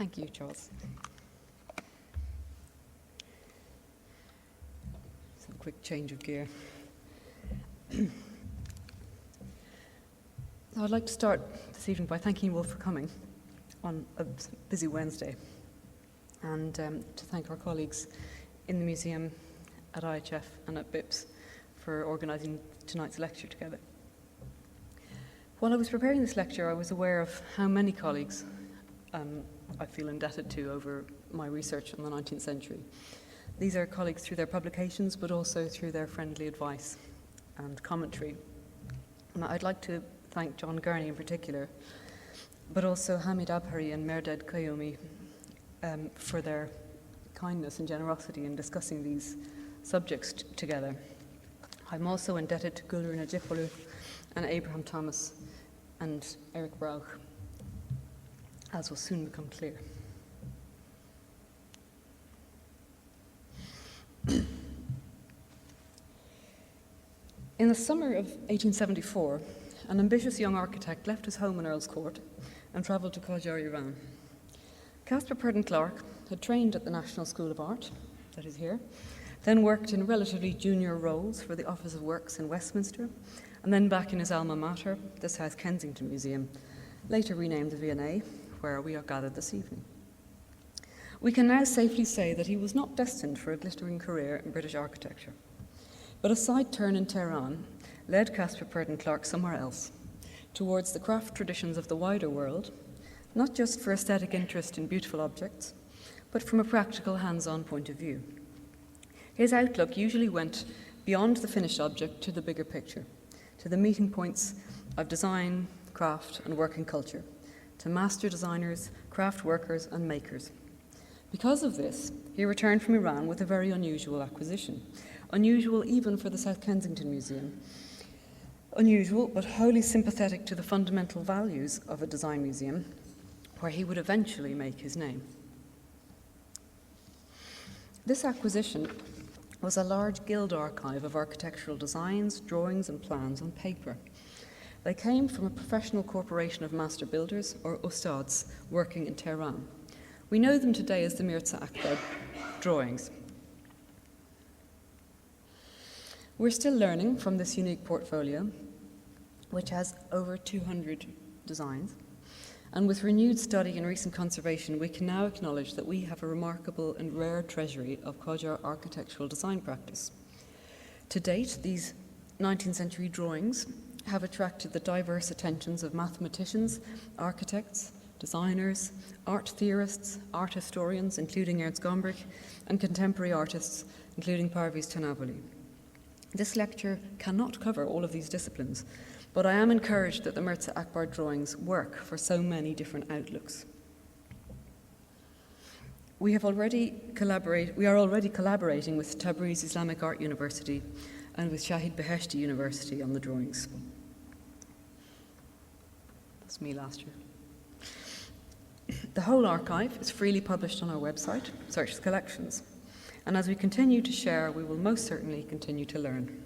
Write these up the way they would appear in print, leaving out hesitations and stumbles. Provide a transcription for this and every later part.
Thank you, Charles. Some quick change of gear. So I'd like to start this evening by thanking you all for coming on a busy Wednesday, and to thank our colleagues in the museum, at IHF and at BIPS for organising tonight's lecture together. While I was preparing this lecture, I was aware of how many colleagues I feel indebted to over my research on the 19th century. These are colleagues through their publications, but also through their friendly advice and commentary. And I'd like to thank John Gurney in particular, but also Hamid Abhari and Merdad Qayoumi for their kindness and generosity in discussing these subjects together. I'm also indebted to Gulrun Ajipolu and Abraham Thomas and Eric Brauch, as will soon become clear. In the summer of 1874, an ambitious young architect left his home in Earl's Court and travelled to Qajar, Iran. Caspar Purdon Clarke had trained at the National School of Art, that is here, then worked in relatively junior roles for the Office of Works in Westminster, and then back in his alma mater, the South Kensington Museum, later renamed the V&A, where we are gathered this evening. We can now safely say that he was not destined for a glittering career in British architecture, but a side turn in Tehran led Caspar Purdon Clarke somewhere else, towards the craft traditions of the wider world, not just for aesthetic interest in beautiful objects, but from a practical, hands-on point of view. His outlook usually went beyond the finished object to the bigger picture, to the meeting points of design, craft, and working culture, to master designers, craft workers, and makers. Because of this, he returned from Iran with a very unusual acquisition, unusual even for the South Kensington Museum, unusual but wholly sympathetic to the fundamental values of a design museum, where he would eventually make his name. This acquisition was a large guild archive of architectural designs, drawings, and plans on paper. They came from a professional corporation of master builders, or ustads, working in Tehran. We know them today as the Mirza Akbar drawings. We're still learning from this unique portfolio, which has over 200 designs, and with renewed study and recent conservation, we can now acknowledge that we have a remarkable and rare treasury of Qajar architectural design practice. To date, these 19th century drawings have attracted the diverse attentions of mathematicians, architects, designers, art theorists, art historians, including Ernst Gombrich, and contemporary artists, including Parviz Tanavoli. This lecture cannot cover all of these disciplines, but I am encouraged that the Mirza Akbar drawings work for so many different outlooks. We are already collaborating with Tabriz Islamic Art University and with Shahid Beheshti University on the drawings. That's me last year. The whole archive is freely published on our website, Search Collections, and as we continue to share, we will most certainly continue to learn.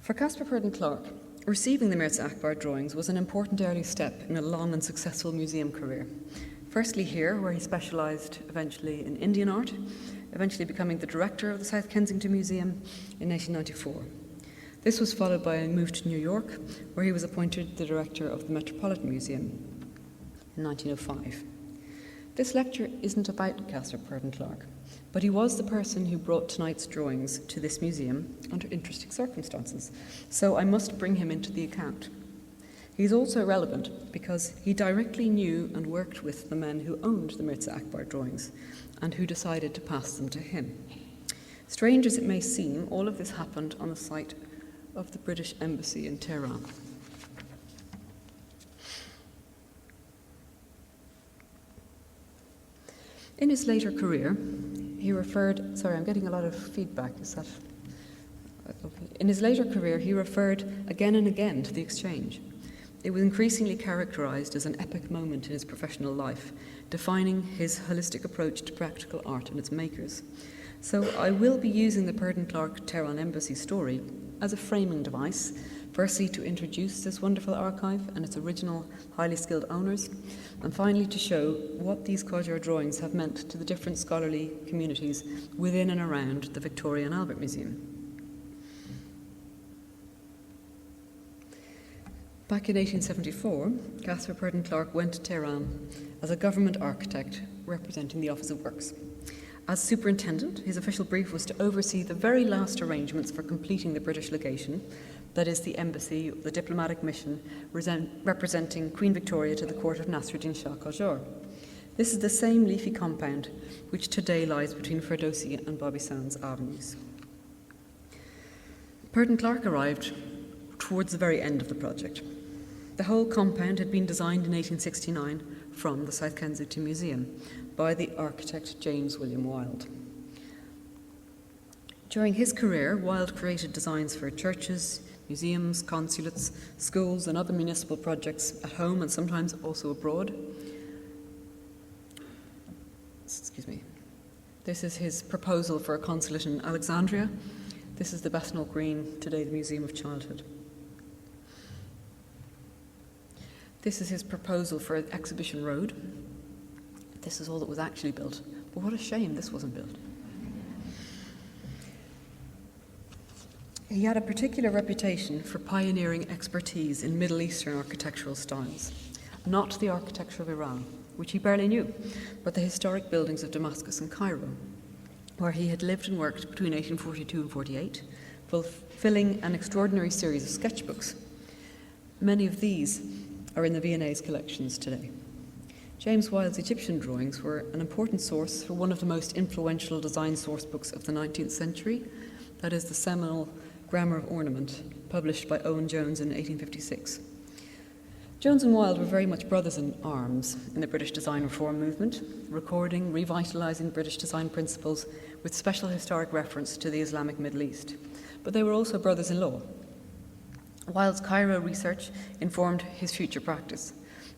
For Caspar Purdon Clarke, receiving the Mirza Akbar drawings was an important early step in a long and successful museum career. Firstly here, where he specialised eventually in Indian art, eventually becoming the director of the South Kensington Museum in 1894. This was followed by a move to New York, where he was appointed the director of the Metropolitan Museum in 1905. This lecture isn't about Caspar Purdon Clarke, but he was the person who brought tonight's drawings to this museum under interesting circumstances, so I must bring him into the account. He's also relevant because he directly knew and worked with the men who owned the Mirza Akbar drawings and who decided to pass them to him. Strange as it may seem, all of this happened on the site of the British Embassy in Tehran. In his later career, he referred, sorry, I'm getting a lot of feedback, is that okay? In his later career, he referred again and again to the exchange. It was increasingly characterized as an epic moment in his professional life, defining his holistic approach to practical art and its makers. So I will be using the Purdon Clarke Tehran Embassy story as a framing device Firstly, to introduce this wonderful archive and its original highly skilled owners, and finally to show what these Qajar drawings have meant to the different scholarly communities within and around the Victoria and Albert Museum. Back in 1874, Caspar Purdon Clarke went to Tehran as a government architect representing the Office of Works. As superintendent, his official brief was to oversee the very last arrangements for completing the British legation, that is, the embassy, the diplomatic mission representing Queen Victoria to the court of Nasruddin Shah Qajar. This is the same leafy compound which today lies between Ferdowsi and Bobby Sands avenues. Purdon Clarke arrived towards the very end of the project. The whole compound had been designed in 1869 from the South Kensington Museum by the architect James William Wilde. During his career, Wilde created designs for churches, museums, consulates, schools, and other municipal projects at home and sometimes also abroad. Excuse me. This is his proposal for a consulate in Alexandria. This is the Bethnal Green, today the Museum of Childhood. This is his proposal for an exhibition road. This is all that was actually built. But what a shame this wasn't built. He had a particular reputation for pioneering expertise in Middle Eastern architectural styles, not the architecture of Iran, which he barely knew, but the historic buildings of Damascus and Cairo, where he had lived and worked between 1842 and 48, fulfilling an extraordinary series of sketchbooks. Many of these are in the V&A's collections today. James Wilde's Egyptian drawings were an important source for one of the most influential design source books of the 19th century, that is the seminal Grammar of Ornament, published by Owen Jones in 1856. Jones and Wilde were very much brothers in arms in the British design reform movement, recording, revitalising British design principles with special historic reference to the Islamic Middle East. But they were also brothers-in-law. Wilde's Cairo research informed his future practice,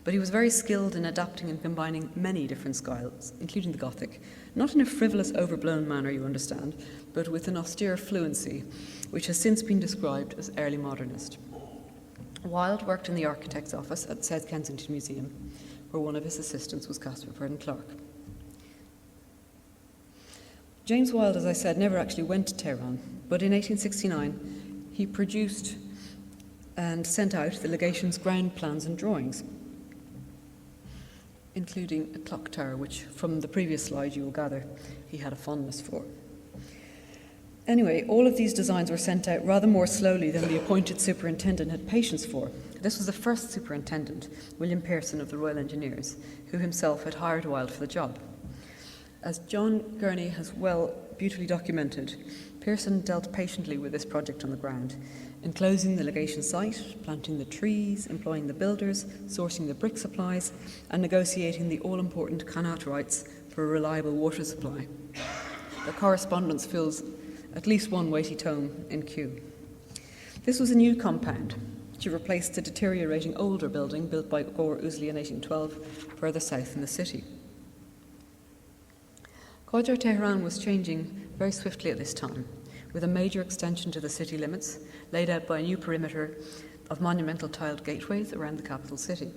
but he was very skilled in adapting and combining many different styles, including the Gothic, not in a frivolous, overblown manner, you understand, but with an austere fluency, which has since been described as early modernist. Wilde worked in the architect's office at South Kensington Museum, where one of his assistants was Caspar Purdon Clarke. James Wilde, as I said, never actually went to Tehran, but in 1869 he produced and sent out the legation's ground plans and drawings, including a clock tower, which from the previous slide you will gather he had a fondness for. Anyway, all of these designs were sent out rather more slowly than the appointed superintendent had patience for. This was the first superintendent, William Pearson of the Royal Engineers, who himself had hired Wilde for the job. As John Gurney has beautifully documented, Pearson dealt patiently with this project on the ground, enclosing the legation site, planting the trees, employing the builders, sourcing the brick supplies, and negotiating the all-important Qanat rights for a reliable water supply. The correspondence fills at least one weighty tome in Kew. This was a new compound to replace the deteriorating older building built by Gore Ousley in 1812 further south in the city. Qajar Tehran was changing very swiftly at this time, with a major extension to the city limits, laid out by a new perimeter of monumental tiled gateways around the capital city.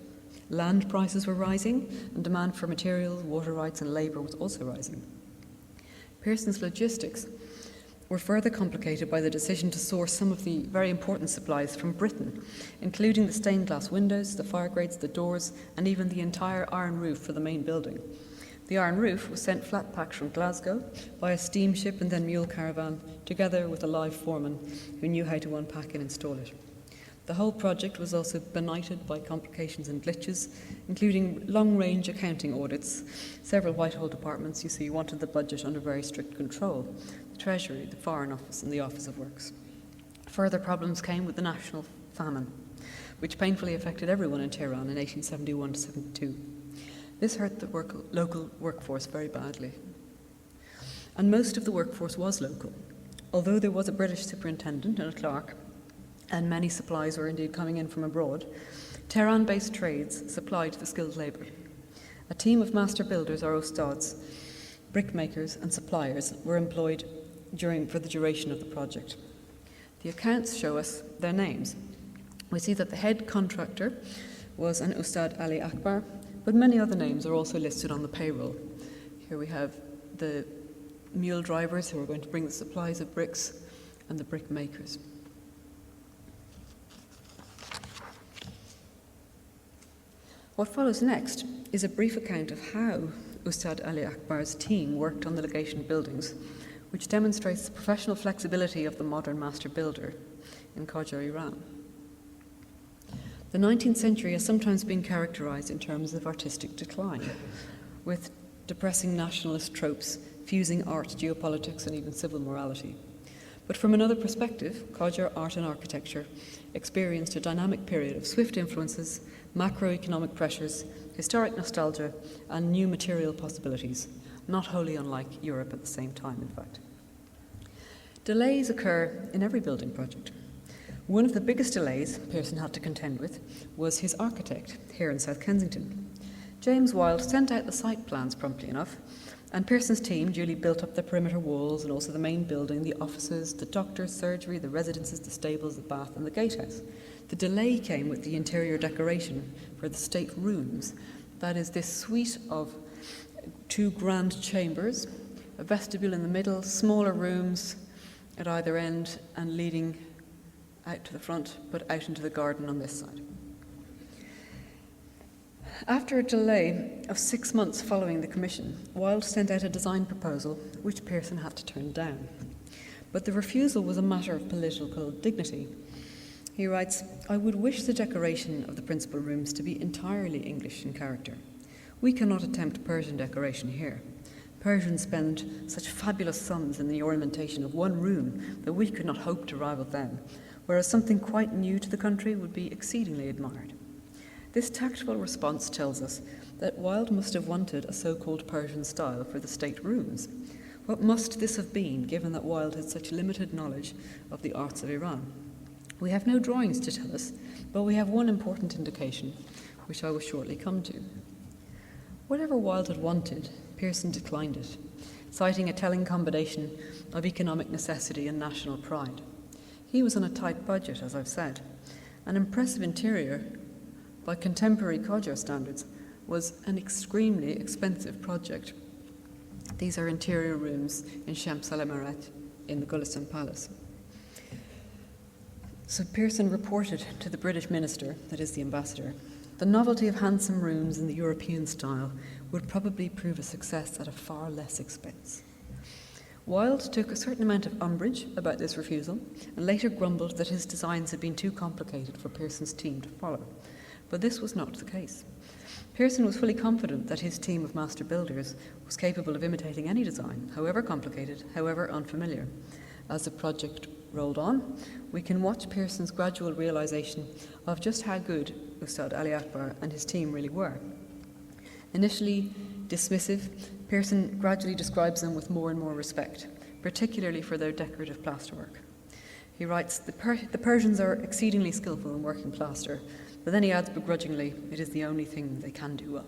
Land prices were rising, and demand for materials, water rights, and labour was also rising. Pearson's logistics were further complicated by the decision to source some of the very important supplies from Britain, including the stained glass windows, the fire grates, the doors, and even the entire iron roof for the main building. The iron roof was sent flat packed from Glasgow by a steamship and then mule caravan, together with a live foreman who knew how to unpack and install it. The whole project was also benighted by complications and glitches, including long-range accounting audits. Several Whitehall departments, you see, wanted the budget under very strict control: the Treasury, the Foreign Office, and the Office of Works. Further problems came with the national famine, which painfully affected everyone in Tehran in 1871-72. This hurt the local workforce very badly. And most of the workforce was local. Although there was a British superintendent and a clerk, and many supplies were indeed coming in from abroad, Tehran-based trades supplied the skilled labour. A team of master builders, or ustads, brickmakers and suppliers were employed for the duration of the project. The accounts show us their names: We see that the head contractor was an Ustad Ali Akbar, but many other names are also listed on the payroll. Here we have the mule drivers who are going to bring the supplies of bricks and the brick makers. What follows next is a brief account of how Ustad Ali Akbar's team worked on the legation buildings, which demonstrates the professional flexibility of the modern master builder in Qajar, Iran. The 19th century has sometimes been characterized in terms of artistic decline, with depressing nationalist tropes fusing art, geopolitics, and even civil morality. But from another perspective, Qajar art and architecture experienced a dynamic period of swift influences, macroeconomic pressures, historic nostalgia, and new material possibilities, not wholly unlike Europe at the same time, in fact. Delays occur in every building project. One of the biggest delays Pearson had to contend with was his architect here in South Kensington. James Wilde sent out the site plans promptly enough, and Pearson's team duly built up the perimeter walls and also the main building, the offices, the doctor's surgery, the residences, the stables, the bath, and the gatehouse. The delay came with the interior decoration for the state rooms. That is this suite of 2 grand chambers, a vestibule in the middle, smaller rooms at either end, and leading out to the front, but out into the garden on this side. After a delay of 6 months following the commission, Wilde sent out a design proposal which Pearson had to turn down. But the refusal was a matter of political dignity. He writes, "I would wish the decoration of the principal rooms to be entirely English in character. We cannot attempt Persian decoration here. Persians spend such fabulous sums in the ornamentation of one room that we could not hope to rival them, whereas something quite new to the country would be exceedingly admired." This tactful response tells us that Wilde must have wanted a so-called Persian style for the state rooms. What must this have been, given that Wilde had such limited knowledge of the arts of Iran? We have no drawings to tell us, but we have one important indication, which I will shortly come to. Whatever Wilde had wanted, Pearson declined it, citing a telling combination of economic necessity and national pride. He was on a tight budget, as I've said. An impressive interior, by contemporary Qajar standards, was an extremely expensive project. These are interior rooms in Shams al-Emarat in the Gulistan Palace. So Pearson reported to the British minister, that is the ambassador, the novelty of handsome rooms in the European style would probably prove a success at a far less expense. Wilde took a certain amount of umbrage about this refusal and later grumbled that his designs had been too complicated for Pearson's team to follow. But this was not the case. Pearson was fully confident that his team of master builders was capable of imitating any design, however complicated, however unfamiliar. As the project rolled on, we can watch Pearson's gradual realization of just how good Ustad Ali Akbar and his team really were. Initially dismissive, Pearson gradually describes them with more and more respect, particularly for their decorative plasterwork. He writes, the Persians are exceedingly skillful in working plaster, but then he adds begrudgingly, it is the only thing they can do well.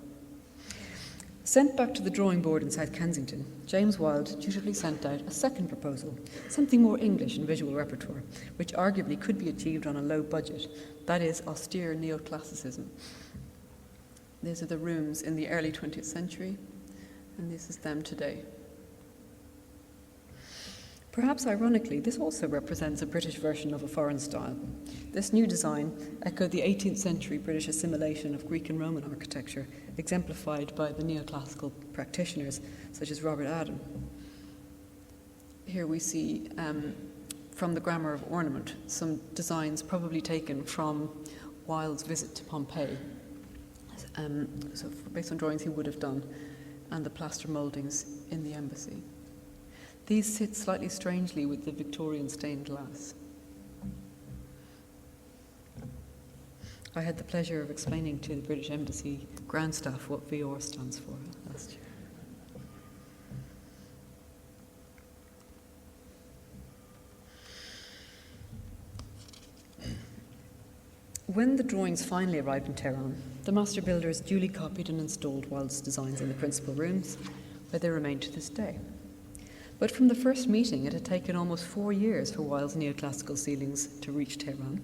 Sent back to the drawing board in South Kensington, James Wilde dutifully sent out a second proposal, something more English in visual repertoire, which arguably could be achieved on a low budget, that is, austere neoclassicism. These are the rooms in the early 20th century, and this is them today. Perhaps ironically, this also represents a British version of a foreign style. This new design echoed the 18th century British assimilation of Greek and Roman architecture, exemplified by the neoclassical practitioners such as Robert Adam. Here we see, from the Grammar of Ornament, some designs probably taken from Wilde's visit to Pompeii. So based on drawings he would have done, and the plaster mouldings in the embassy. These sit slightly strangely with the Victorian stained glass. I had the pleasure of explaining to the British Embassy ground staff what VR stands for last year. When the drawings finally arrived in Tehran, the master builders duly copied and installed Wilde's designs in the principal rooms, where they remain to this day. But from the first meeting, it had taken almost 4 years for Wilde's neoclassical ceilings to reach Tehran.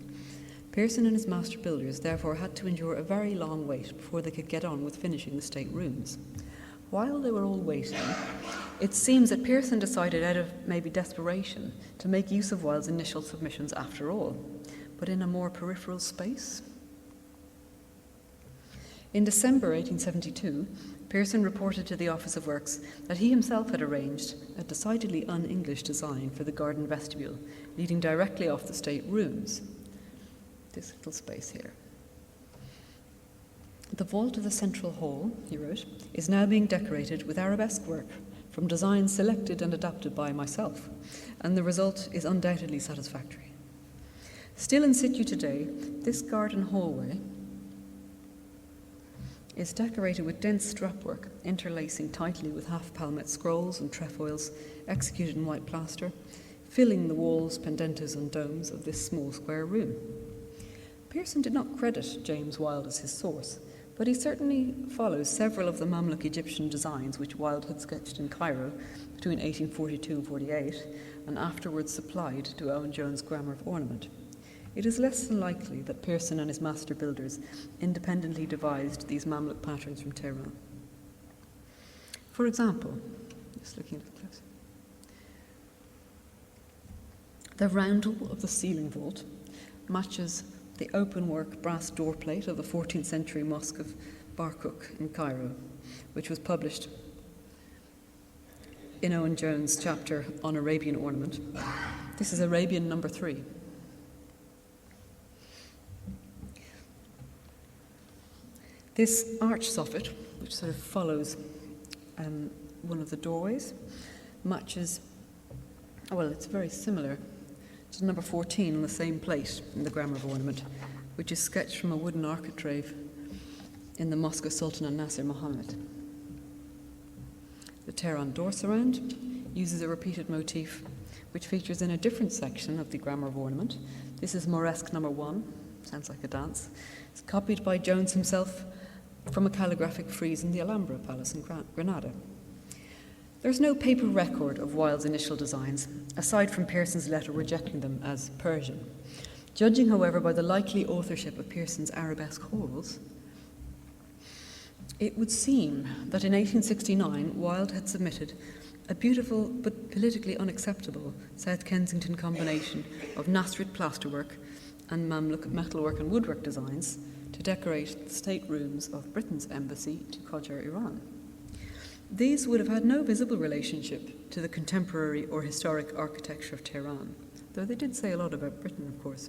Pearson and his master builders therefore had to endure a very long wait before they could get on with finishing the state rooms. While they were all waiting, it seems that Pearson decided, out of maybe desperation, to make use of Wilde's initial submissions after all, but in a more peripheral space. In December 1872, Pearson reported to the Office of Works that he himself had arranged a decidedly un-English design for the garden vestibule, leading directly off the state rooms. This little space here. The vault of the central hall, he wrote, is now being decorated with arabesque work from designs selected and adapted by myself, and the result is undoubtedly satisfactory. Still in situ today, this garden hallway is decorated with dense strapwork, interlacing tightly with half-palmette scrolls and trefoils executed in white plaster, filling the walls, pendentas and domes of this small square room. Pearson did not credit James Wilde as his source, but he certainly follows several of the Mamluk Egyptian designs which Wilde had sketched in Cairo between 1842 and 48, and afterwards supplied to Owen Jones' Grammar of Ornament. It is less than likely that Pearson and his master builders independently devised these Mamluk patterns from Tehran. For example, just looking at it closer, the roundel of the ceiling vault matches the open-work brass doorplate of the 14th century Mosque of Barkuk in Cairo, which was published in Owen Jones' chapter on Arabian ornament. This is Arabian number 3. This arch soffit, which sort of follows one of the doorways, matches, well, it's very similar to number 14 on the same plate in the Grammar of Ornament, which is sketched from a wooden architrave in the Mosque of Sultan al-Nasir Muhammad. The Tehran door surround uses a repeated motif which features in a different section of the Grammar of Ornament. This is Moresque number 1, sounds like a dance. It's copied by Jones himself from a calligraphic frieze in the Alhambra Palace in Granada. There's no paper record of Wilde's initial designs, aside from Pearson's letter rejecting them as Persian. Judging, however, by the likely authorship of Pearson's arabesque halls, it would seem that in 1869 Wilde had submitted a beautiful but politically unacceptable South Kensington combination of Nasrid plasterwork and Mamluk metalwork and woodwork designs to decorate the state rooms of Britain's embassy to Qajar, Iran. These would have had no visible relationship to the contemporary or historic architecture of Tehran, though they did say a lot about Britain, of course.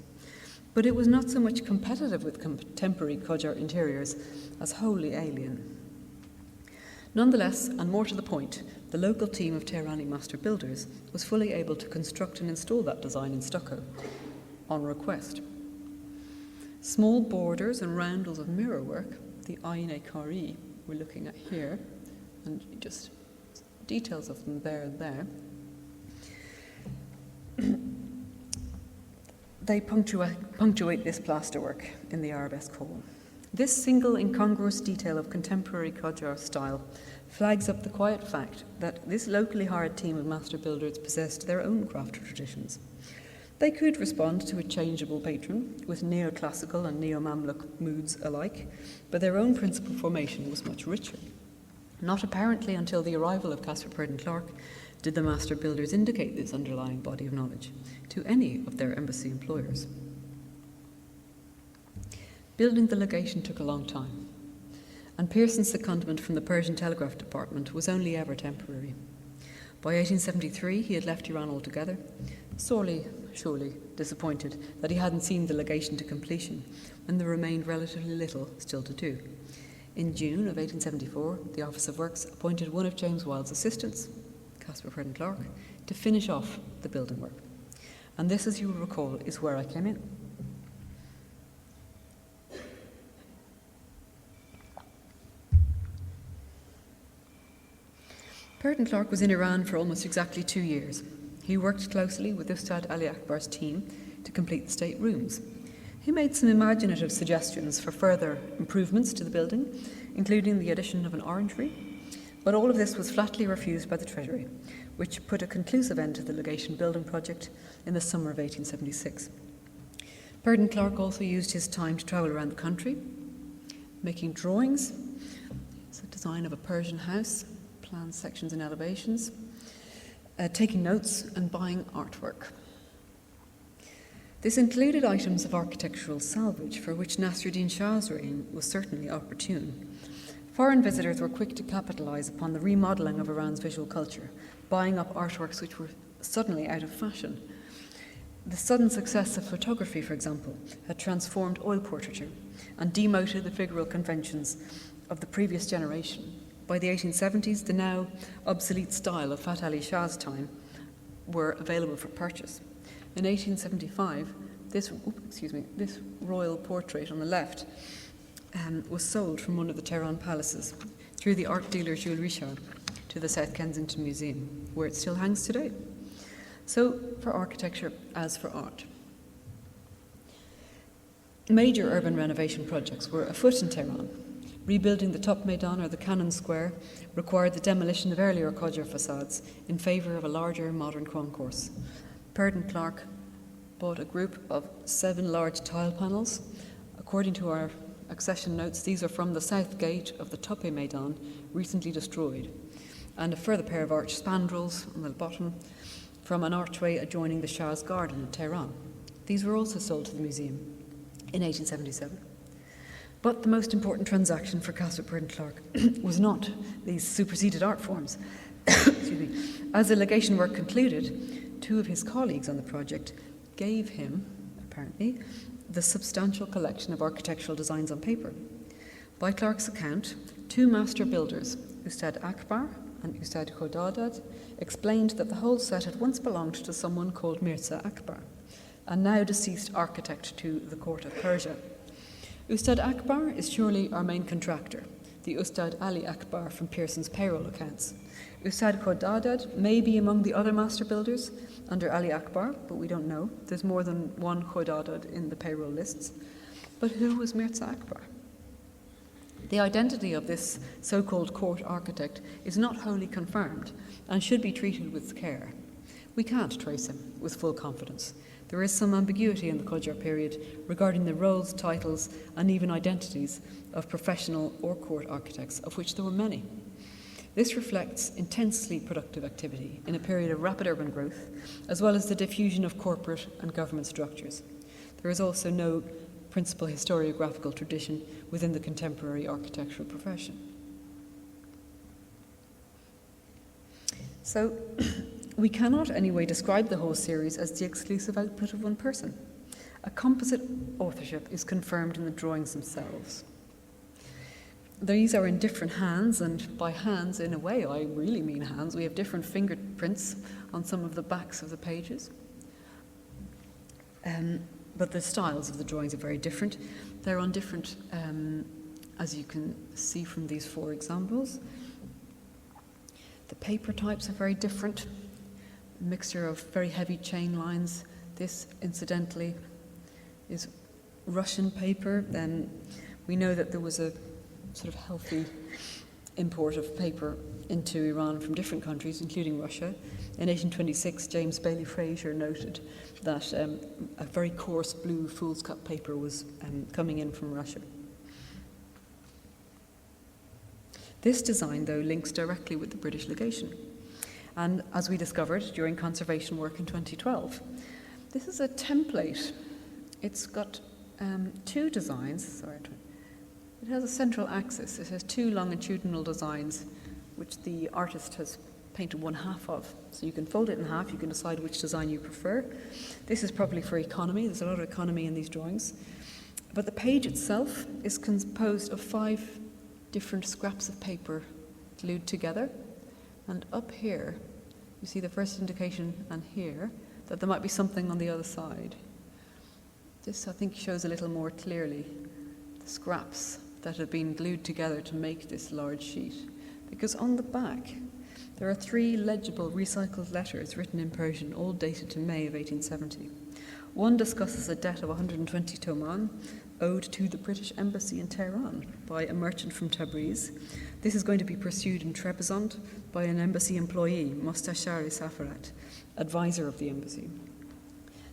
But it was not so much competitive with contemporary Qajar interiors as wholly alien. Nonetheless, and more to the point, the local team of Tehrani master builders was fully able to construct and install that design in stucco on request. Small borders and roundels of mirrorwork, the Ayne Carey we're looking at here, and just details of them there and there, they punctuate this plasterwork in the arabesque hall. This single incongruous detail of contemporary Qajar style flags up the quiet fact that this locally hired team of master builders possessed their own craft traditions. They could respond to a changeable patron with neoclassical and neo-Mamluk moods alike, but their own principal formation was much richer. Not apparently until the arrival of Caspar Purdon Clarke did the master builders indicate this underlying body of knowledge to any of their embassy employers. Building the legation took a long time, and Pearson's secondment from the Persian Telegraph Department was only ever temporary. By 1873, he had left Iran altogether, sorely, surely disappointed that he hadn't seen the legation to completion when there remained relatively little still to do. In June of 1874, the Office of Works appointed one of James Wilde's assistants, Caspar Purdon Clarke, to finish off the building work. And this, as you will recall, is where I came in. Purdon Clarke was in Iran for almost exactly 2 years. He worked closely with Ustad Ali Akbar's team to complete the state rooms. He made some imaginative suggestions for further improvements to the building, including the addition of an orangery, but all of this was flatly refused by the Treasury, which put a conclusive end to the legation building project in the summer of 1876. Purdon Clarke also used his time to travel around the country, making drawings. It's a design of a Persian house, plans, sections and elevations, taking notes and buying artwork. This included items of architectural salvage for which Nasruddin Shah's reign was certainly opportune. Foreign visitors were quick to capitalise upon the remodelling of Iran's visual culture, buying up artworks which were suddenly out of fashion. The sudden success of photography, for example, had transformed oil portraiture and demoted the figural conventions of the previous generation. By the 1870s, the now obsolete style of Fath Ali Shah's time were available for purchase. In 1875, this royal portrait on the left was sold from one of the Tehran palaces through the art dealer Jules Richard to the South Kensington Museum, where it still hangs today. So, for architecture as for art. Major urban renovation projects were afoot in Tehran. Rebuilding the Top Maidan, or the Cannon Square, required the demolition of earlier Qajar facades in favour of a larger modern concourse. Purdon Clarke bought a group of 7 large tile panels. According to our accession notes, these are from the south gate of the Toppe Maidan, recently destroyed, and a further pair of arched spandrels on the bottom from an archway adjoining the Shah's garden in Tehran. These were also sold to the museum in 1877. But the most important transaction for Caspar Purdon Clarke was not these superseded art forms. Excuse me. As the legation work concluded, 2 of his colleagues on the project gave him, apparently, the substantial collection of architectural designs on paper. By Clarke's account, 2 master builders, Ustad Akbar and Ustad Khodadad, explained that the whole set had once belonged to someone called Mirza Akbar, a now deceased architect to the court of Persia. Ustad Akbar is surely our main contractor, the Ustad Ali Akbar from Pearson's payroll accounts. Ustad Khodadad may be among the other master builders under Ali Akbar, but we don't know. There's more than one Khodadad in the payroll lists. But who was Mirza Akbar? The identity of this so-called court architect is not wholly confirmed and should be treated with care. We can't trace him with full confidence. There is some ambiguity in the Qajar period regarding the roles, titles, and even identities of professional or court architects, of which there were many. This reflects intensely productive activity in a period of rapid urban growth, as well as the diffusion of corporate and government structures. There is also no principal historiographical tradition within the contemporary architectural profession. So, we cannot anyway describe the whole series as the exclusive output of one person. A composite authorship is confirmed in the drawings themselves. These are in different hands, and by hands, in a way, I really mean hands. We have different fingerprints on some of the backs of the pages. But the styles of the drawings are very different. They're on different, as you can see from these 4 examples. The paper types are very different. A mixture of very heavy chain lines. This, incidentally, is Russian paper. Then we know that there was a sort of healthy import of paper into Iran from different countries, including Russia. In 1826, James Bailey Fraser noted that a very coarse blue foolscap paper was coming in from Russia. This design, though, links directly with the British legation. And as we discovered during conservation work in 2012, this is a template. It's got 2 designs. It has a central axis. It has 2 longitudinal designs, which the artist has painted 1/2 of. So you can fold it in half. You can decide which design you prefer. This is probably for economy. There's a lot of economy in these drawings. But the page itself is composed of 5 different scraps of paper glued together. And up here, you see the first indication, and here, that there might be something on the other side. This, I think, shows a little more clearly the scraps that have been glued together to make this large sheet. Because on the back, there are 3 legible recycled letters written in Persian, all dated to May of 1870. One discusses a debt of 120 toman owed to the British Embassy in Tehran by a merchant from Tabriz. This is going to be pursued in Trebizond by an embassy employee, Mostashar-i Safarat, advisor of the embassy.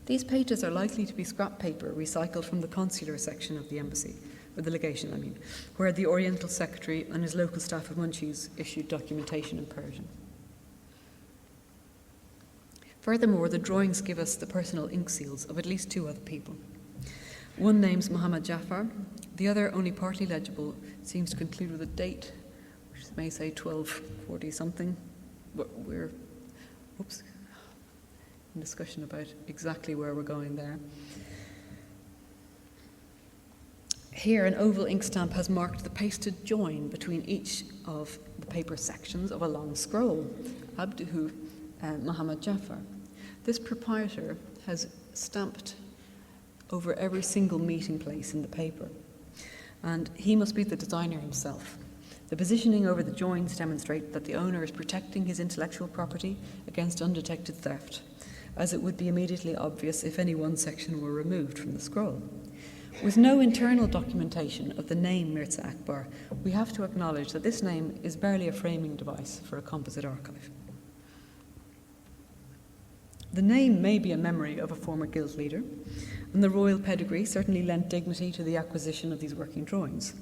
These pages are likely to be scrap paper recycled from the consular section of the embassy, or the legation, I mean, where the Oriental Secretary and his local staff of Munchies issued documentation in Persian. Furthermore, the drawings give us the personal ink seals of at least two other people. One names Muhammad Jafar, the other, only partly legible, seems to conclude with a date, which may say 1240 something. We're in discussion about exactly where we're going there. Here, an oval ink stamp has marked the pasted join between each of the paper sections of a long scroll, Abduhu Muhammad Jafar. This proprietor has stamped over every single meeting place in the paper, and he must be the designer himself. The positioning over the joins demonstrate that the owner is protecting his intellectual property against undetected theft, as it would be immediately obvious if any one section were removed from the scroll. With no internal documentation of the name Mirza Akbar, we have to acknowledge that this name is barely a framing device for a composite archive. The name may be a memory of a former guild leader, and the royal pedigree certainly lent dignity to the acquisition of these working drawings.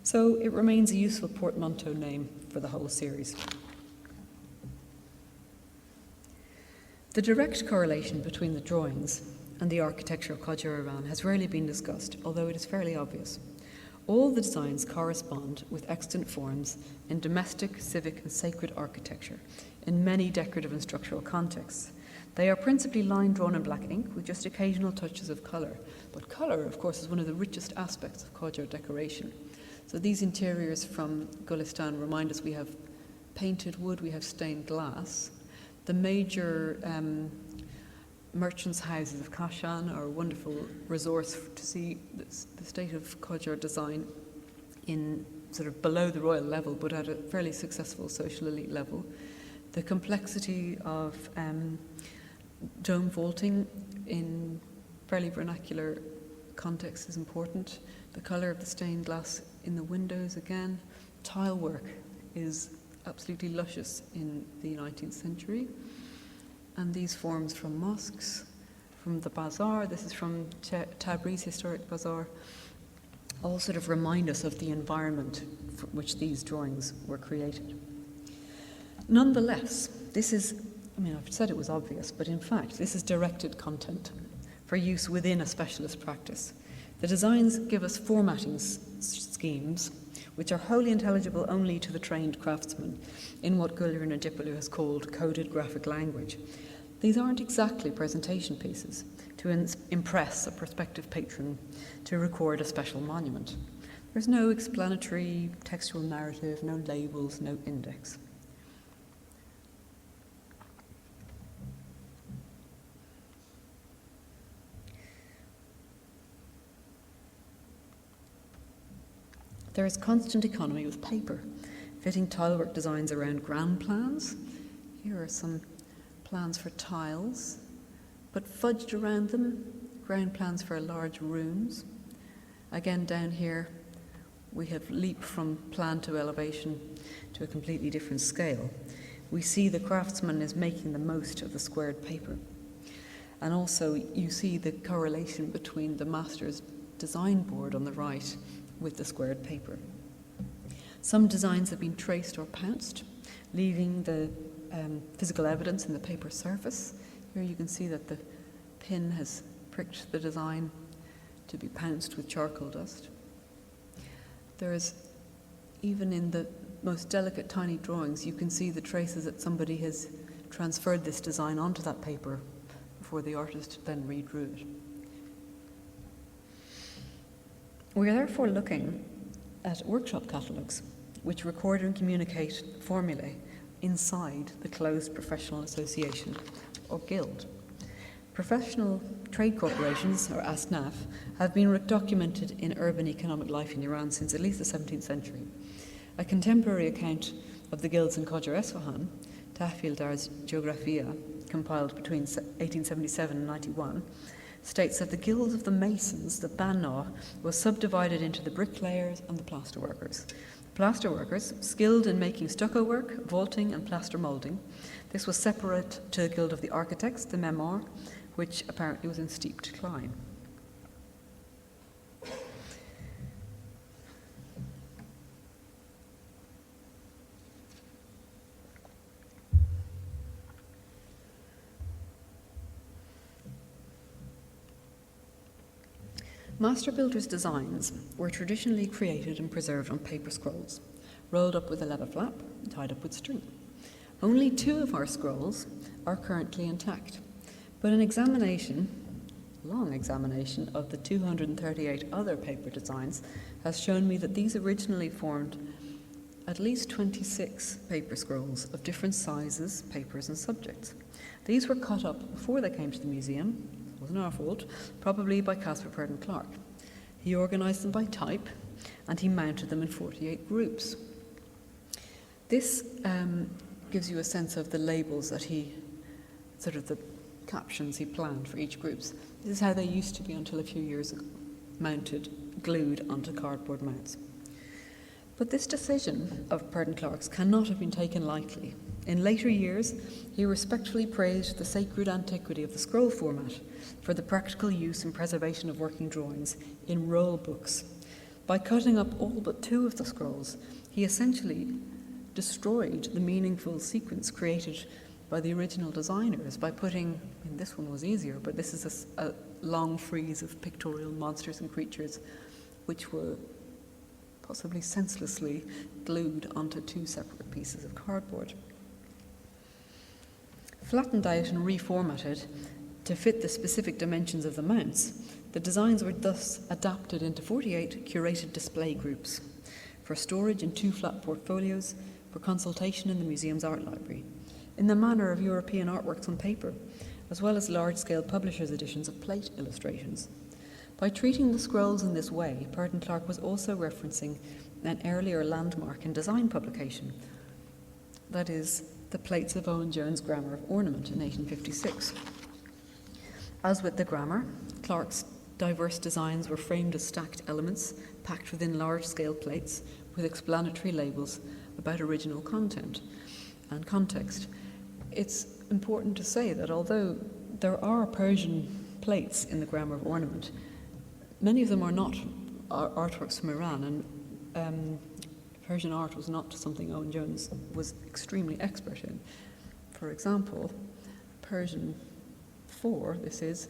So it remains a useful portmanteau name for the whole series. The direct correlation between the drawings and the architecture of Qajar Tehran has rarely been discussed, although it is fairly obvious. All the designs correspond with extant forms in domestic, civic, and sacred architecture in many decorative and structural contexts. They are principally line drawn in black ink with just occasional touches of colour. But colour, of course, is one of the richest aspects of Qajar decoration. So these interiors from Gulistan remind us we have painted wood, we have stained glass. The major merchants' houses of Kashan are a wonderful resource to see the state of Qajar design in sort of below the royal level, but at a fairly successful social elite level. The complexity of dome vaulting in fairly vernacular context is important. The colour of the stained glass in the windows, again. Tile work is absolutely luscious in the 19th century. And these forms from mosques, from the bazaar, this is from Tabriz Historic Bazaar, all sort of remind us of the environment from which these drawings were created. Nonetheless, this is, I've said it was obvious, but in fact, this is directed content for use within a specialist practice. The designs give us formatting schemes which are wholly intelligible only to the trained craftsman in what Gulliver Najipalu has called coded graphic language. These aren't exactly presentation pieces to impress a prospective patron to record a special monument. There's no explanatory textual narrative, no labels, no index. There is constant economy with paper, fitting tilework designs around ground plans. Here are some plans for tiles, but fudged around them, ground plans for large rooms. Again, down here, we have leaped from plan to elevation to a completely different scale. We see the craftsman is making the most of the squared paper. And also, you see the correlation between the master's design board on the right with the squared paper. Some designs have been traced or pounced, leaving the physical evidence in the paper surface. Here you can see that the pin has pricked the design to be pounced with charcoal dust. There is, even in the most delicate tiny drawings, you can see the traces that somebody has transferred this design onto that paper before the artist then redrew it. We are therefore looking at workshop catalogues which record and communicate formulae inside the closed professional association or guild. Professional trade corporations, or asnaf, have been documented in urban economic life in Iran since at least the 17th century. A contemporary account of the guilds in Qajar Esfahan, Tahfil Dar's Geographia, compiled between 1877 and 91, states that the guilds of the masons, the Banna, was subdivided into the bricklayers and the plasterworkers. The plasterworkers, skilled in making stucco work, vaulting and plaster moulding. This was separate to the guild of the architects, the memar, which apparently was in steep decline. Master builders' designs were traditionally created and preserved on paper scrolls, rolled up with a leather flap and tied up with string. Only 2 of our scrolls are currently intact, but an long examination of the 238 other paper designs has shown me that these originally formed at least 26 paper scrolls of different sizes, papers and subjects. These were cut up before they came to the museum. It wasn't our fault, probably by Caspar Purdon Clarke. He organised them by type and he mounted them in 48 groups. This gives you a sense of the labels that the captions he planned for each group. This is how they used to be until a few years ago, mounted, glued onto cardboard mounts. But this decision of Purdon Clarke's cannot have been taken lightly. In later years, he respectfully praised the sacred antiquity of the scroll format for the practical use and preservation of working drawings in roll books. By cutting up all but 2 of the scrolls, he essentially destroyed the meaningful sequence created by the original designers by putting, this one was easier, but this is a long frieze of pictorial monsters and creatures which were possibly senselessly glued onto 2 separate pieces of cardboard. Flattened out and reformatted to fit the specific dimensions of the mounts, the designs were thus adapted into 48 curated display groups for storage in 2 flat portfolios, for consultation in the museum's art library, in the manner of European artworks on paper, as well as large-scale publishers' editions of plate illustrations. By treating the scrolls in this way, Purdon Clarke was also referencing an earlier landmark in design publication, that is, the plates of Owen Jones' Grammar of Ornament in 1856. As with the grammar, Clarke's diverse designs were framed as stacked elements packed within large-scale plates with explanatory labels about original content and context. It's important to say that although there are Persian plates in the Grammar of Ornament, many of them are not artworks from Iran, and Persian art was not something Owen Jones was extremely expert in. For example, Persian 4, this is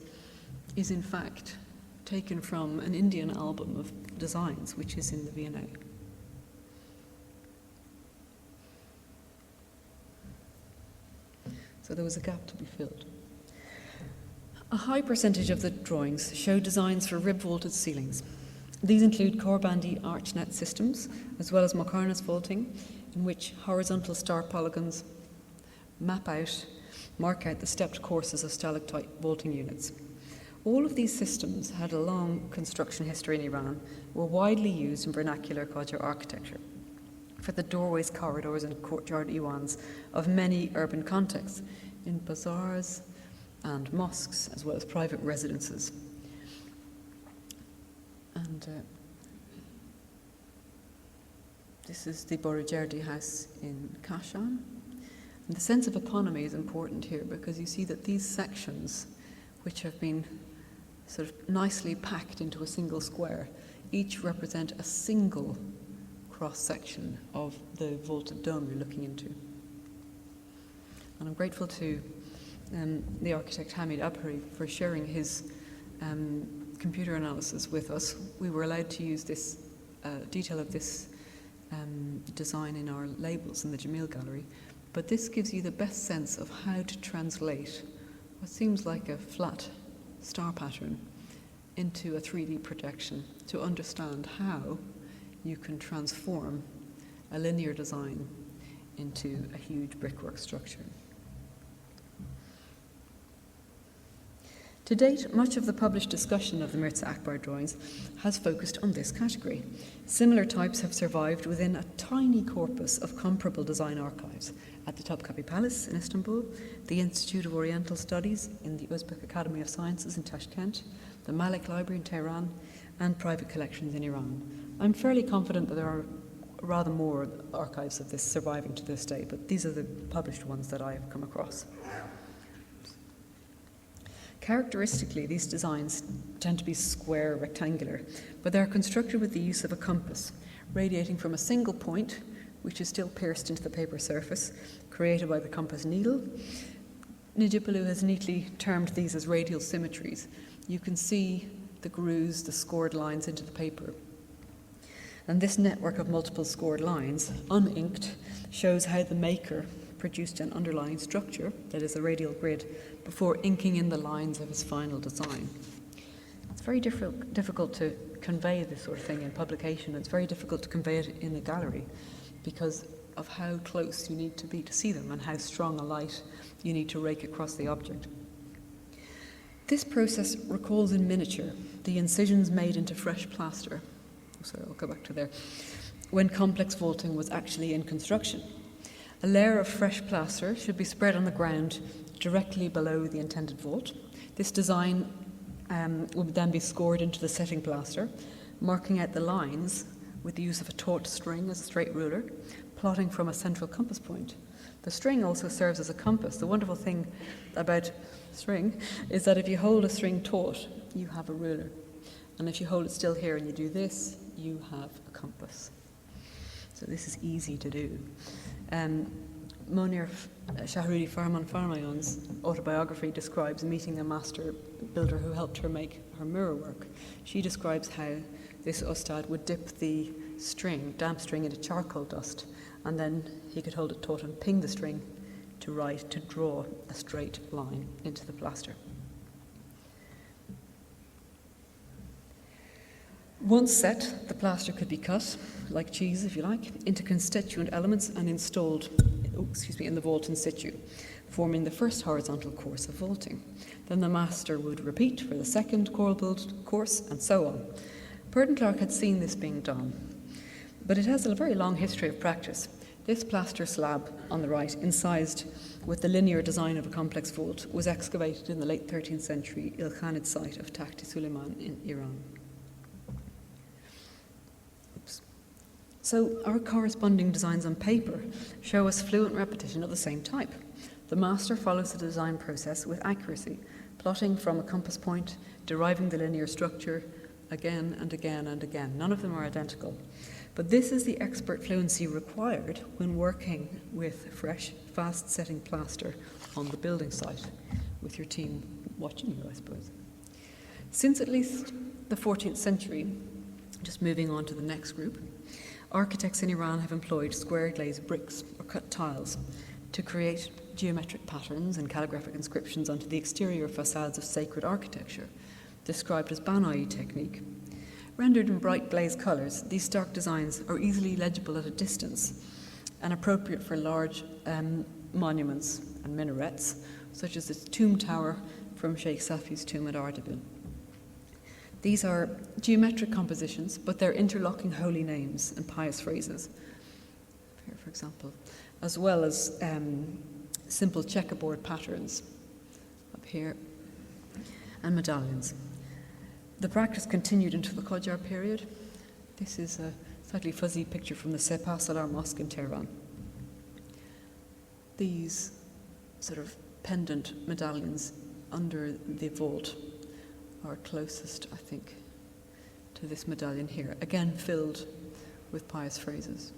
in fact taken from an Indian album of designs, which is in the V&A. So there was a gap to be filled. A high percentage of the drawings show designs for rib-vaulted ceilings. These include Corbandi archnet systems, as well as Mocarnas vaulting, in which horizontal star polygons mark out the stepped courses of stalactite vaulting units. All of these systems had a long construction history in Iran, were widely used in vernacular Qajar architecture for the doorways, corridors and courtyard iwans of many urban contexts, in bazaars and mosques, as well as private residences. And this is the Borujerdi house in Kashan. And the sense of economy is important here because you see that these sections, which have been sort of nicely packed into a single square, each represent a single cross-section of the vaulted dome you're looking into. And I'm grateful to the architect Hamid Abhari for sharing his computer analysis with us. We were allowed to use this detail of this design in our labels in the Jamil Gallery, but this gives you the best sense of how to translate what seems like a flat star pattern into a 3D projection to understand how you can transform a linear design into a huge brickwork structure. To date, much of the published discussion of the Mirza Akbar drawings has focused on this category. Similar types have survived within a tiny corpus of comparable design archives at the Topkapi Palace in Istanbul, the Institute of Oriental Studies in the Uzbek Academy of Sciences in Tashkent, the Malik Library in Tehran, and private collections in Iran. I'm fairly confident that there are rather more archives of this surviving to this day, but these are the published ones that I have come across. Characteristically, these designs tend to be square or rectangular, but they are constructed with the use of a compass, radiating from a single point, which is still pierced into the paper surface, created by the compass needle. Nijipolu has neatly termed these as radial symmetries. You can see the grooves, the scored lines into the paper. And this network of multiple scored lines, uninked, shows how the maker produced an underlying structure, that is a radial grid, before inking in the lines of his final design. It's very difficult to convey this sort of thing in publication. It's very difficult to convey it in a gallery because of how close you need to be to see them and how strong a light you need to rake across the object. This process recalls in miniature the incisions made into fresh plaster. Sorry, I'll go back to there. When complex vaulting was actually in construction. A layer of fresh plaster should be spread on the ground directly below the intended vault. This design would then be scored into the setting plaster, marking out the lines with the use of a taut string as a straight ruler, plotting from a central compass point. The string also serves as a compass. The wonderful thing about string is that if you hold a string taut, you have a ruler. And if you hold it still here and you do this, you have a compass. So this is easy to do. Monir Shahrudi Farman Farmayon's autobiography describes meeting a master builder who helped her make her mirror work. She describes how this ustad would dip the string, damp string, into charcoal dust, and then he could hold it taut and ping the string to draw a straight line into the plaster. Once set, the plaster could be cut, like cheese if you like, into constituent elements and installed in the vault in situ, forming the first horizontal course of vaulting. Then the master would repeat for the second coral build course, and so on. Purdon Clarke had seen this being done, but it has a very long history of practice. This plaster slab on the right, incised with the linear design of a complex vault, was excavated in the late 13th century Ilkhanid site of Takhti Suleiman in Iran. So our corresponding designs on paper show us fluent repetition of the same type. The master follows the design process with accuracy, plotting from a compass point, deriving the linear structure again and again and again. None of them are identical. But this is the expert fluency required when working with fresh, fast-setting plaster on the building site, with your team watching you, I suppose. Since at least the 14th century, just moving on to the next group, architects in Iran have employed square glazed bricks or cut tiles to create geometric patterns and calligraphic inscriptions onto the exterior facades of sacred architecture, described as Banai technique. Rendered in bright glazed colours, these stark designs are easily legible at a distance and appropriate for large monuments and minarets, such as the tomb tower from Sheikh Safi's tomb at Ardabil. These are geometric compositions, but they're interlocking holy names and pious phrases, here, for example, as well as simple checkerboard patterns up here, and medallions. The practice continued into the Qajar period. This is a slightly fuzzy picture from the Sepah Salar Mosque in Tehran. These sort of pendant medallions under the vault are closest, I think, to this medallion here, again filled with pious phrases.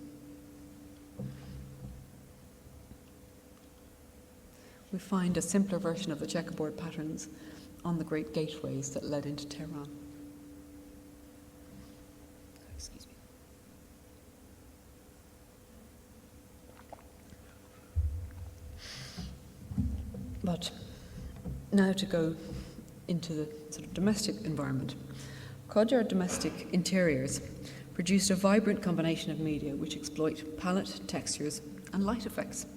We find a simpler version of the checkerboard patterns on the great gateways that led into Tehran. Excuse me. But now to go into the sort of domestic environment. Qajar domestic interiors produced a vibrant combination of media which exploit palette, textures, and light effects.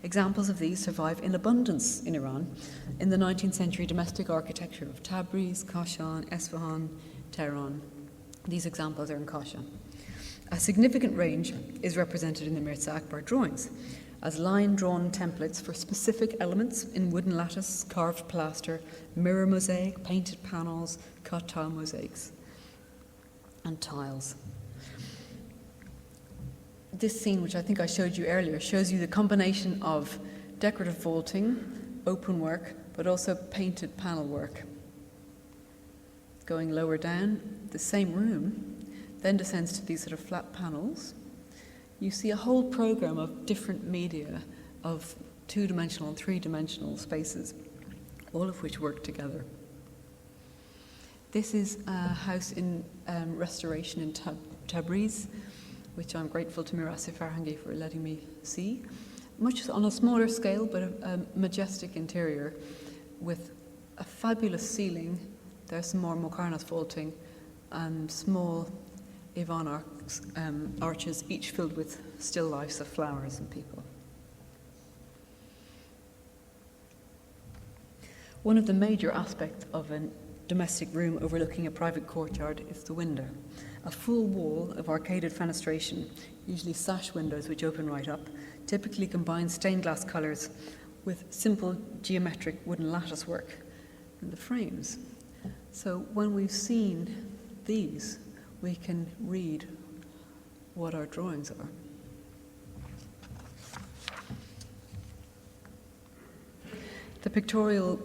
Examples of these survive in abundance in Iran in the 19th century domestic architecture of Tabriz, Kashan, Esfahan, Tehran. These examples are in Kashan. A significant range is represented in the Mirza Akbar drawings as line-drawn templates for specific elements in wooden lattice, carved plaster, mirror mosaic, painted panels, cut tile mosaics, and tiles. This scene, which I think I showed you earlier, shows you the combination of decorative vaulting, open work, but also painted panel work. Going lower down, the same room then descends to these sort of flat panels. You see a whole program of different media of two-dimensional and three-dimensional spaces, all of which work together. This is a house in restoration in Tabriz, which I'm grateful to Mirza Akbar for letting me see. Much on a smaller scale, but a majestic interior with a fabulous ceiling. There's some more Mokarnas vaulting and small Ivan arches, each filled with still lifes of flowers and people. One of the major aspects of a domestic room overlooking a private courtyard is the window. A full wall of arcaded fenestration, usually sash windows which open right up, typically combine stained glass colours with simple geometric wooden lattice work in the frames. So when we've seen these, we can read what our drawings are. The pictorial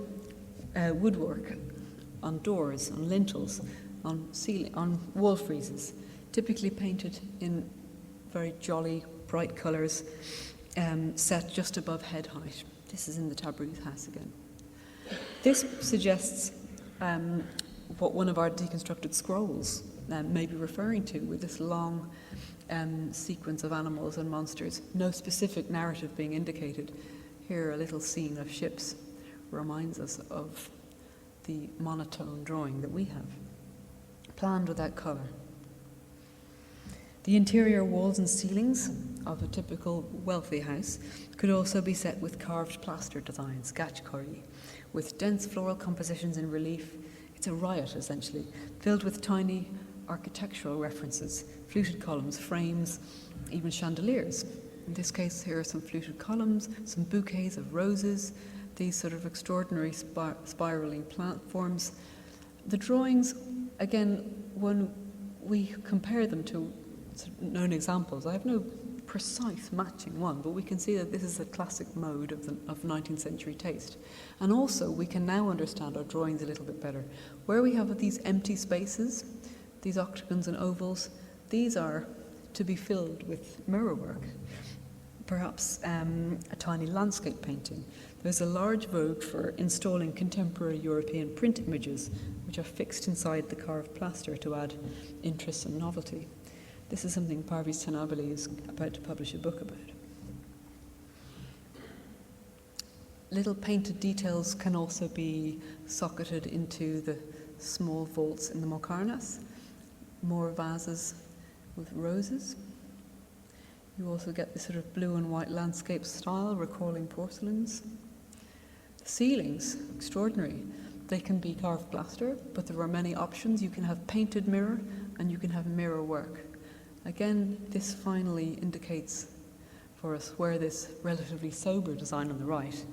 woodwork on doors, on lintels, on ceiling, on wall friezes, typically painted in very jolly, bright colours, set just above head height. This is in the Tabriz house again. This suggests what one of our deconstructed scrolls may be referring to, with this long sequence of animals and monsters, no specific narrative being indicated. Here, a little scene of ships reminds us of the monotone drawing that we have, planned without colour. The interior walls and ceilings of a typical wealthy house could also be set with carved plaster designs, Qajar, with dense floral compositions in relief. It's a riot, essentially, filled with tiny architectural references, fluted columns, frames, even chandeliers. In this case, here are some fluted columns, some bouquets of roses, these sort of extraordinary spiraling plant forms. The drawings, again, when we compare them to known examples, I have no precise matching one, but we can see that this is a classic mode of 19th century taste. And also, we can now understand our drawings a little bit better. Where we have these empty spaces, these octagons and ovals, these are to be filled with mirror work, perhaps a tiny landscape painting. There's a large vogue for installing contemporary European print images, which are fixed inside the carved plaster to add interest and novelty. This is something Parviz Tanabali is about to publish a book about. Little painted details can also be socketed into the small vaults in the Mokarnas, more vases with roses. You also get this sort of blue and white landscape style, recalling porcelains. The ceilings, extraordinary. They can be carved plaster, but there are many options. You can have painted mirror and you can have mirror work. Again, this finally indicates for us where this relatively sober design on the right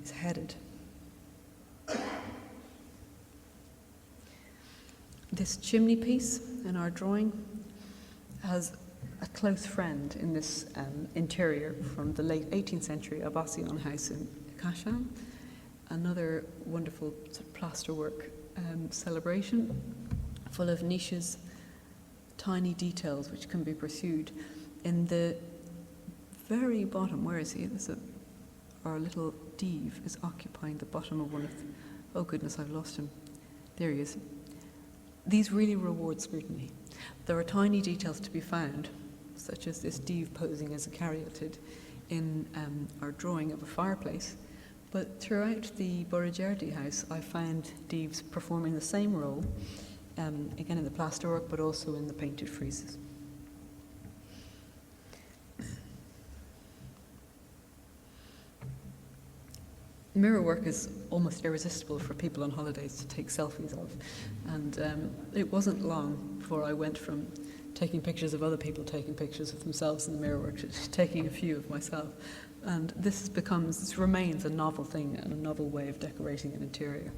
is headed. This chimney piece in our drawing has a close friend in this interior from the late 18th century Abbasian house in Kashan. Another wonderful sort of plasterwork celebration, full of niches, tiny details which can be pursued. In the very bottom, where is he? Our little Div is occupying the bottom of one of oh goodness, I've lost him. There he is. These really reward scrutiny. There are tiny details to be found, such as this Div posing as a caryatid in our drawing of a fireplace. But throughout the Borogerdi house, I found Divs performing the same role, again in the plasterwork, but also in the painted friezes. Mirror work is almost irresistible for people on holidays to take selfies of, and it wasn't long before I went from taking pictures of other people taking pictures of themselves in the mirror work to taking a few of myself. And this remains a novel thing and a novel way of decorating an interior.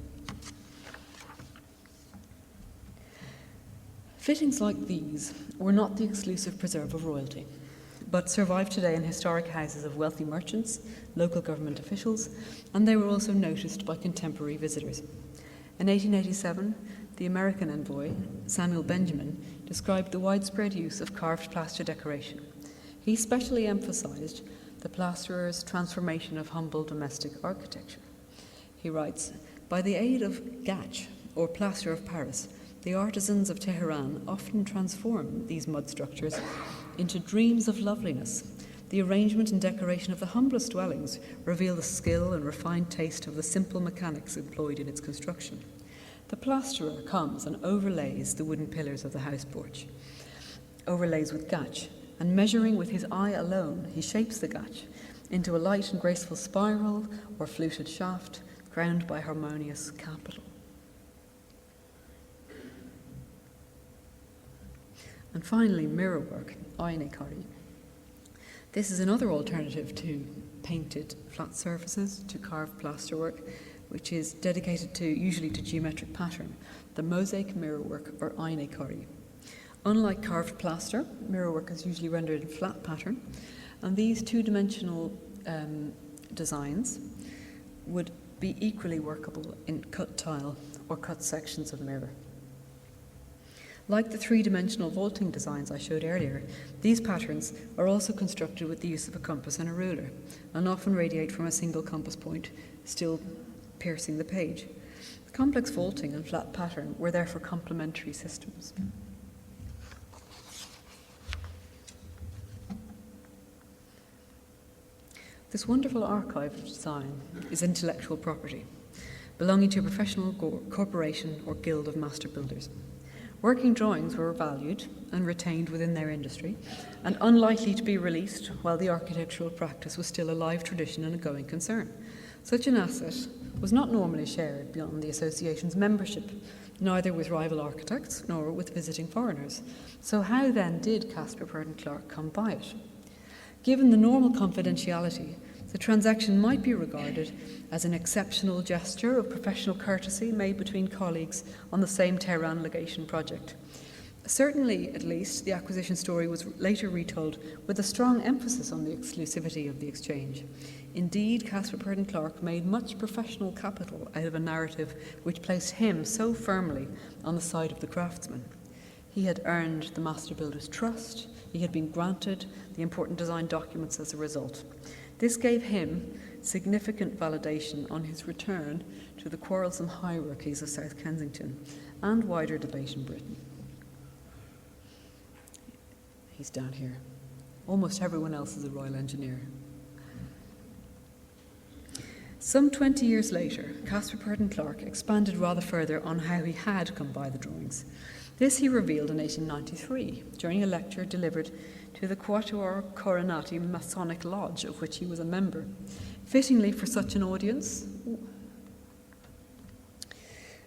Fittings like these were not the exclusive preserve of royalty. but survive today in historic houses of wealthy merchants, local government officials, and they were also noticed by contemporary visitors. In 1887, the American envoy, Samuel Benjamin, described the widespread use of carved plaster decoration. He specially emphasized the plasterer's transformation of humble domestic architecture. He writes, "By the aid of gatch, or plaster of Paris, the artisans of Tehran often transform these mud structures into dreams of loveliness. The arrangement and decoration of the humblest dwellings reveal the skill and refined taste of the simple mechanics employed in its construction. The plasterer comes and overlays the wooden pillars of the house porch, overlays with gatch, and measuring with his eye alone, he shapes the gatch into a light and graceful spiral or fluted shaft, crowned by harmonious capital." And finally, mirrorwork, aynekari. This is another alternative to painted flat surfaces, to carved plasterwork, which is dedicated usually to geometric pattern, the mosaic mirrorwork or aynekari. Unlike carved plaster, mirrorwork is usually rendered in flat pattern, and these two-dimensional designs would be equally workable in cut tile or cut sections of mirror. Like the three-dimensional vaulting designs I showed earlier, these patterns are also constructed with the use of a compass and a ruler, and often radiate from a single compass point, still piercing the page. The complex vaulting and flat pattern were therefore complementary systems. This wonderful archive of design is intellectual property, belonging to a professional corporation or guild of master builders. Working drawings were valued and retained within their industry, and unlikely to be released while the architectural practice was still a live tradition and a going concern. Such an asset was not normally shared beyond the association's membership, neither with rival architects nor with visiting foreigners. So how then did Caspar Purdon Clarke come by it? Given the normal confidentiality, the transaction might be regarded as an exceptional gesture of professional courtesy made between colleagues on the same Tehran legation project. Certainly, at least, the acquisition story was later retold with a strong emphasis on the exclusivity of the exchange. Indeed, Caspar Purdon Clarke made much professional capital out of a narrative which placed him so firmly on the side of the craftsman. He had earned the master builder's trust. He had been granted the important design documents as a result. This gave him significant validation on his return to the quarrelsome hierarchies of South Kensington and wider debate in Britain. He's down here. Almost everyone else is a Royal Engineer. Some 20 years later, Caspar Purdon Clarke expanded rather further on how he had come by the drawings. This he revealed in 1893 during a lecture delivered to the Quatuor Coronati Masonic Lodge, of which he was a member. Fittingly for such an audience,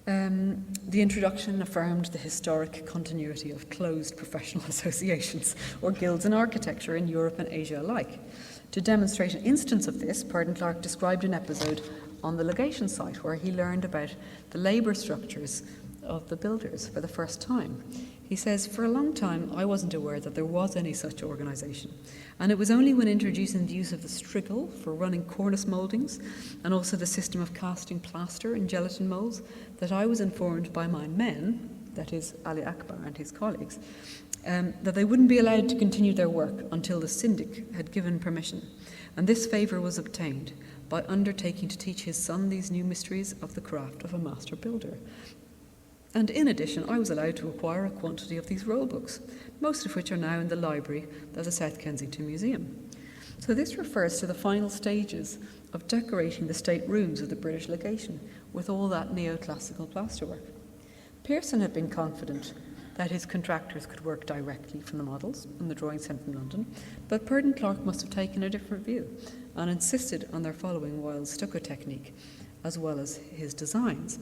the introduction affirmed the historic continuity of closed professional associations or guilds in architecture in Europe and Asia alike. To demonstrate an instance of this, Purdon Clarke described an episode on the legation site where he learned about the labour structures of the builders for the first time. He says, "For a long time I wasn't aware that there was any such organisation, and it was only when introducing the use of the striggle for running cornice mouldings and also the system of casting plaster in gelatin moulds that I was informed by my men," that is Ali Akbar and his colleagues, that they wouldn't be allowed to continue their work until the syndic had given permission, and this favour was obtained by undertaking to teach his son these new mysteries of the craft of a master builder. And in addition, I was allowed to acquire a quantity of these roll books, most of which are now in the library of the South Kensington Museum. So this refers to the final stages of decorating the state rooms of the British legation with all that neoclassical plasterwork. Pearson had been confident that his contractors could work directly from the models and the drawings sent from London, but Purdon Clarke must have taken a different view and insisted on their following Wilde's stucco technique, as well as his designs.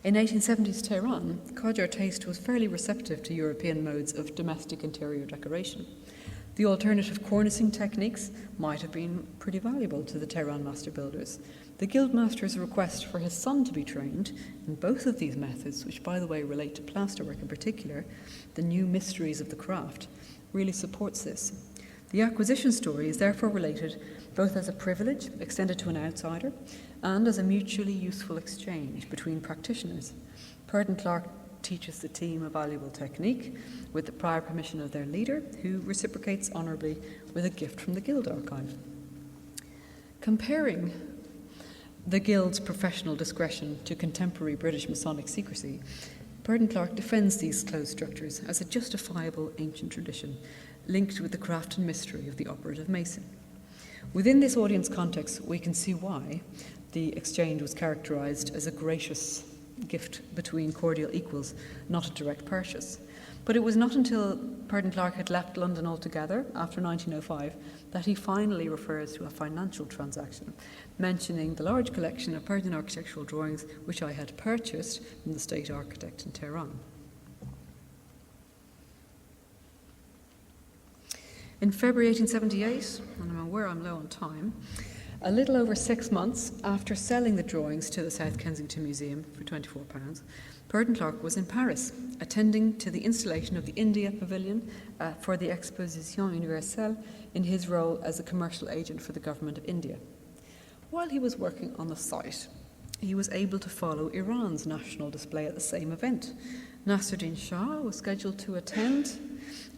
In 1870s Tehran, Qajar taste was fairly receptive to European modes of domestic interior decoration. The alternative cornicing techniques might have been pretty valuable to the Tehran master builders. The guildmaster's request for his son to be trained in both of these methods, which by the way relate to plasterwork in particular, the new mysteries of the craft, really supports this. The acquisition story is therefore related both as a privilege extended to an outsider and as a mutually useful exchange between practitioners. Purdon Clarke teaches the team a valuable technique with the prior permission of their leader, who reciprocates honourably with a gift from the Guild archive. Comparing the Guild's professional discretion to contemporary British Masonic secrecy, Purdon Clarke defends these closed structures as a justifiable ancient tradition linked with the craft and mystery of the operative mason. Within this audience context, we can see why the exchange was characterised as a gracious gift between cordial equals, not a direct purchase. But it was not until Purdon Clarke had left London altogether after 1905 that he finally refers to a financial transaction, mentioning the large collection of Persian architectural drawings which I had purchased from the state architect in Tehran. In February 1878, and I'm aware I'm low on time, a little over 6 months after selling the drawings to the South Kensington Museum for £24, Purdon Clarke was in Paris, attending to the installation of the India Pavilion for the Exposition Universelle in his role as a commercial agent for the government of India. While he was working on the site, he was able to follow Iran's national display at the same event. Nasruddin Shah was scheduled to attend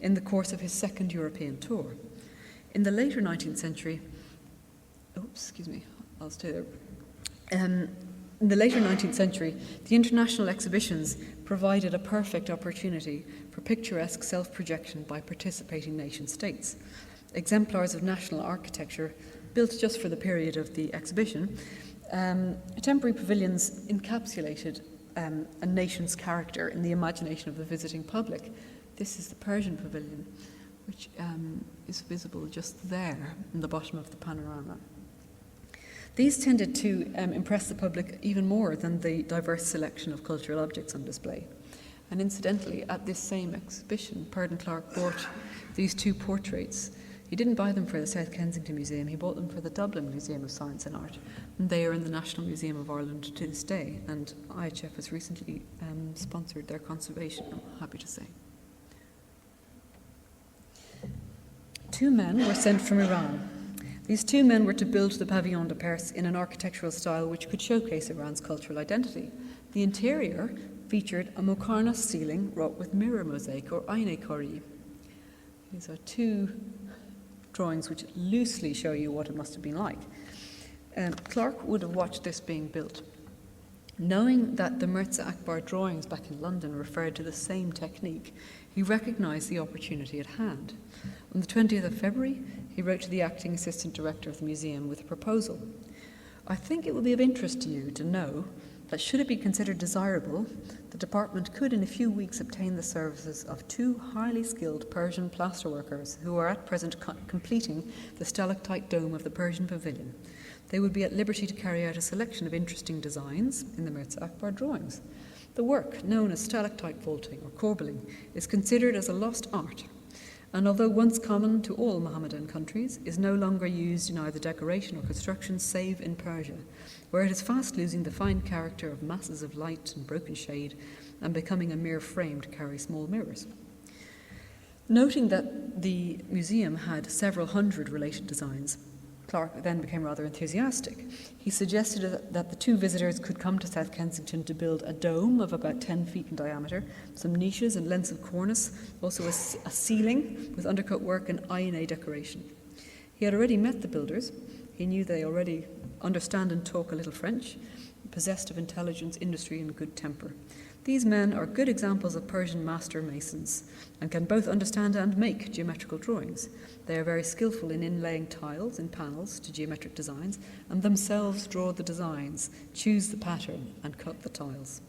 in the course of his second European tour. In the later 19th century, I'll stay there. In the later 19th century, the international exhibitions provided a perfect opportunity for picturesque self-projection by participating nation-states. Exemplars of national architecture, built just for the period of the exhibition, temporary pavilions encapsulated a nation's character in the imagination of the visiting public. This is the Persian Pavilion, which is visible just there in the bottom of the panorama. These tended to impress the public even more than the diverse selection of cultural objects on display. And incidentally, at this same exhibition, Purdon Clarke bought these two portraits. He didn't buy them for the South Kensington Museum, he bought them for the Dublin Museum of Science and Art. And they are in the National Museum of Ireland to this day, and IHF has recently sponsored their conservation, I'm happy to say. 2 men were sent from Iran. These 2 men were to build the Pavillon de Perse in an architectural style which could showcase Iran's cultural identity. The interior featured a Muqarnas ceiling wrought with mirror mosaic or ayne Carey. These are 2 drawings which loosely show you what it must have been like. Clarke would have watched this being built. Knowing that the Mirza Akbar drawings back in London referred to the same technique, he recognised the opportunity at hand. On the 20th of February, he wrote to the acting assistant director of the museum with a proposal. I think it will be of interest to you to know that should it be considered desirable, the department could in a few weeks obtain the services of 2 highly skilled Persian plasterworkers who are at present completing the stalactite dome of the Persian Pavilion. They would be at liberty to carry out a selection of interesting designs in the Mirza Akbar drawings. The work, known as stalactite vaulting or corbelling, is considered as a lost art, and although once common to all Mohammedan countries, is no longer used in either decoration or construction save in Persia, where it is fast losing the fine character of masses of light and broken shade and becoming a mere frame to carry small mirrors. Noting that the museum had several hundred related designs, Clarke then became rather enthusiastic. He suggested that the 2 visitors could come to South Kensington to build a dome of about 10 feet in diameter, some niches and lengths of cornice, also a ceiling with undercut work and ayne decoration. He had already met the builders. He knew they already understand and talk a little French, possessed of intelligence, industry and good temper. These men are good examples of Persian master masons and can both understand and make geometrical drawings. They are very skillful in inlaying tiles in panels to geometric designs and themselves draw the designs, choose the pattern and cut the tiles.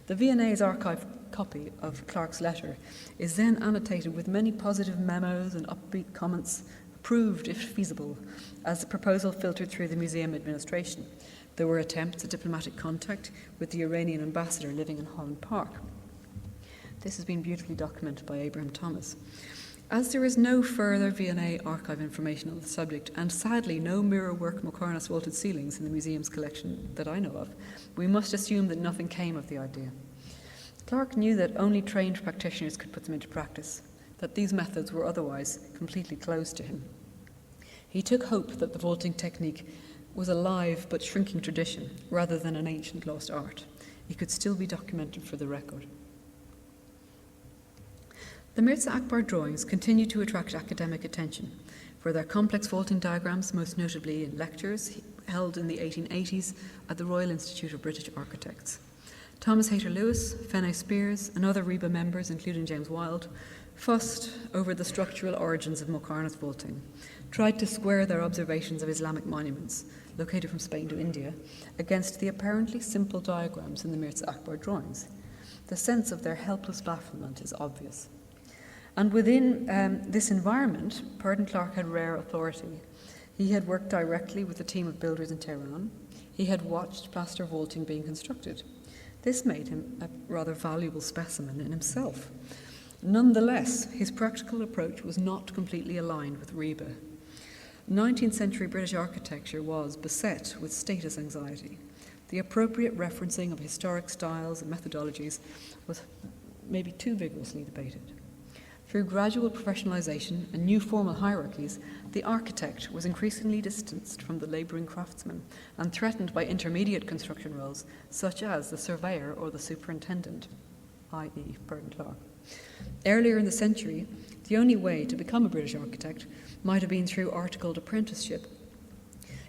The V&A's archive copy of Clarke's letter is then annotated with many positive memos and upbeat comments, approved if feasible, as the proposal filtered through the museum administration. There were attempts at diplomatic contact with the Iranian ambassador living in Holland Park. This has been beautifully documented by Abraham Thomas. As there is no further V&A archive information on the subject, and sadly no mirror work Muqarnas vaulted ceilings in the museum's collection that I know of, we must assume that nothing came of the idea. Clarke knew that only trained practitioners could put them into practice, that these methods were otherwise completely closed to him. He took hope that the vaulting technique was a live but shrinking tradition rather than an ancient lost art. It could still be documented for the record. The Mirza Akbar drawings continue to attract academic attention for their complex vaulting diagrams, most notably in lectures held in the 1880s at the Royal Institute of British Architects. Thomas Hayter Lewis, Fenner Spears, and other RIBA members, including James Wilde, fussed over the structural origins of Muqarnas vaulting, tried to square their observations of Islamic monuments, located from Spain to India, against the apparently simple diagrams in the Mirza Akbar drawings. The sense of their helpless bafflement is obvious. And within this environment, Purdon Clarke had rare authority. He had worked directly with a team of builders in Tehran. He had watched plaster vaulting being constructed. This made him a rather valuable specimen in himself. Nonetheless, his practical approach was not completely aligned with RIBA. 19th century British architecture was beset with status anxiety. The appropriate referencing of historic styles and methodologies was maybe too vigorously debated. Through gradual professionalisation and new formal hierarchies, the architect was increasingly distanced from the labouring craftsman and threatened by intermediate construction roles, such as the surveyor or the superintendent, i.e. Purdon Clarke. Earlier in the century, the only way to become a British architect might have been through articled apprenticeship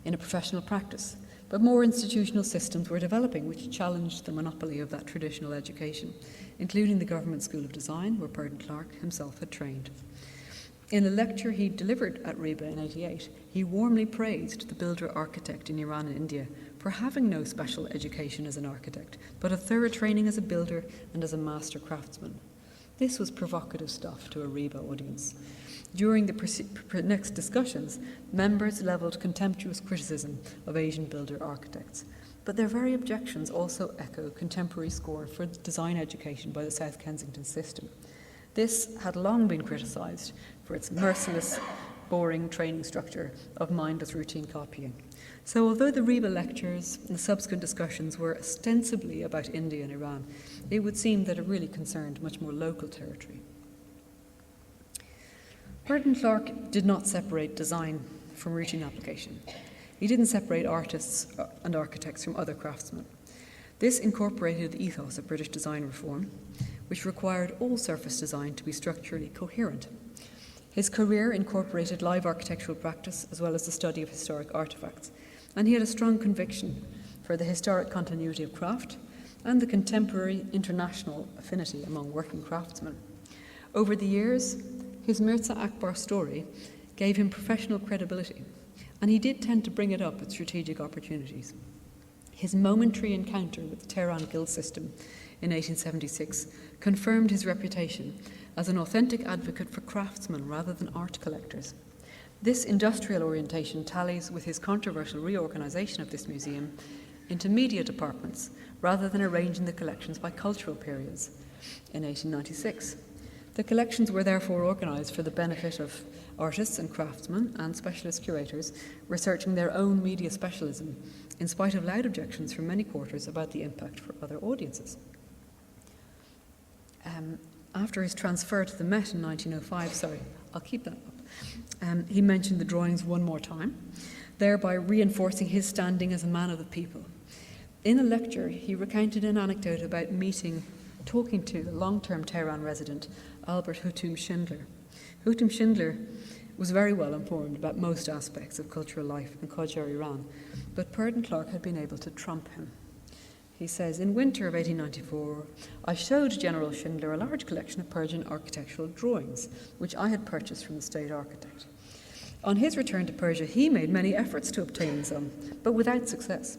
in a professional practice, but more institutional systems were developing which challenged the monopoly of that traditional education, including the Government School of Design, where Purdon Clarke himself had trained. In a lecture he delivered at RIBA in 1988, he warmly praised the builder-architect in Iran and India for having no special education as an architect, but a thorough training as a builder and as a master craftsman. This was provocative stuff to a RIBA audience. During the next discussions, members levelled contemptuous criticism of Asian builder architects, but their very objections also echo contemporary scorn for design education by the South Kensington system. This had long been criticised for its merciless, boring training structure of mindless routine copying. So although the RIBA lectures and the subsequent discussions were ostensibly about India and Iran, it would seem that it really concerned much more local territory. Purdon Clarke did not separate design from routine application. He didn't separate artists and architects from other craftsmen. This incorporated the ethos of British design reform, which required all surface design to be structurally coherent. His career incorporated live architectural practice as well as the study of historic artefacts, and he had a strong conviction for the historic continuity of craft and the contemporary international affinity among working craftsmen. Over the years, his Mirza Akbar story gave him professional credibility, and he did tend to bring it up at strategic opportunities. His momentary encounter with the Tehran guild system in 1876 confirmed his reputation as an authentic advocate for craftsmen rather than art collectors. This industrial orientation tallies with his controversial reorganisation of this museum into media departments rather than arranging the collections by cultural periods in 1896. The collections were therefore organised for the benefit of artists and craftsmen and specialist curators researching their own media specialism, in spite of loud objections from many quarters about the impact for other audiences. After his transfer to the Met in 1905, I'll keep that up, he mentioned the drawings one more time, thereby reinforcing his standing as a man of the people. In a lecture, he recounted an anecdote about talking to a long-term Tehran resident, Albert Hutum Schindler. Hutum Schindler was very well informed about most aspects of cultural life in Qajar, Iran, but Purdon Clarke had been able to trump him. He says, in winter of 1894, I showed General Schindler a large collection of Persian architectural drawings, which I had purchased from the state architect. On his return to Persia, he made many efforts to obtain some, but without success.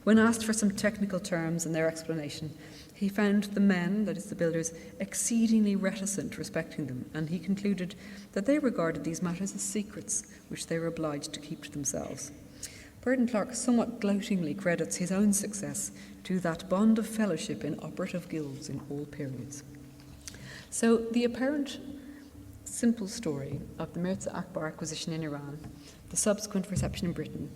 When asked for some technical terms and their explanation, he found the men, that is the builders, exceedingly reticent respecting them, and he concluded that they regarded these matters as secrets which they were obliged to keep to themselves. Purdon Clarke somewhat gloatingly credits his own success to that bond of fellowship in operative guilds in all periods. So the apparent simple story of the Mirza Akbar acquisition in Iran, the subsequent reception in Britain,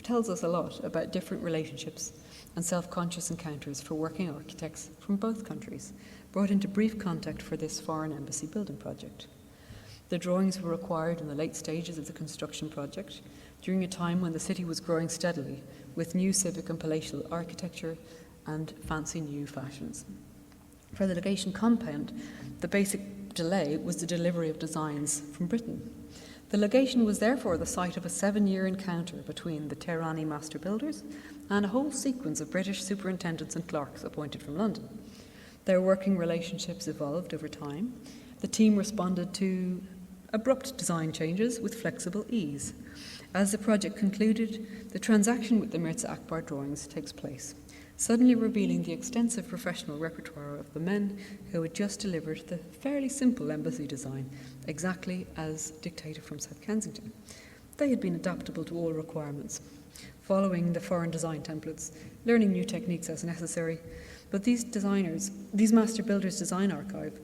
tells us a lot about different relationships and self-conscious encounters for working architects from both countries, brought into brief contact for this foreign embassy building project. The drawings were required in the late stages of the construction project, during a time when the city was growing steadily with new civic and palatial architecture and fancy new fashions. For the legation compound, the basic delay was the delivery of designs from Britain. The legation was therefore the site of a 7-year encounter between the Tehrani master builders and a whole sequence of British superintendents and clerks appointed from London. Their working relationships evolved over time. The team responded to abrupt design changes with flexible ease. As the project concluded, the transaction with the Mirza Akbar drawings takes place, suddenly revealing the extensive professional repertoire of the men who had just delivered the fairly simple embassy design, exactly as dictated from South Kensington. They had been adaptable to all requirements, following the foreign design templates, learning new techniques as necessary. But these master builders' design archive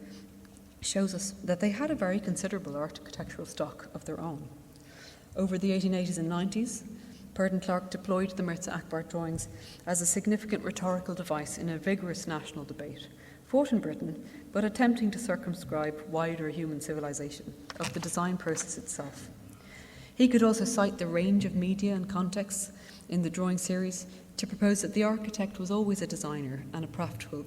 shows us that they had a very considerable architectural stock of their own. Over the 1880s and 90s, Purdon Clarke deployed the Mirza Akbar drawings as a significant rhetorical device in a vigorous national debate, fought in Britain, but attempting to circumscribe wider human civilization of the design process itself. He could also cite the range of media and contexts in the drawing series to propose that the architect was always a designer and a practical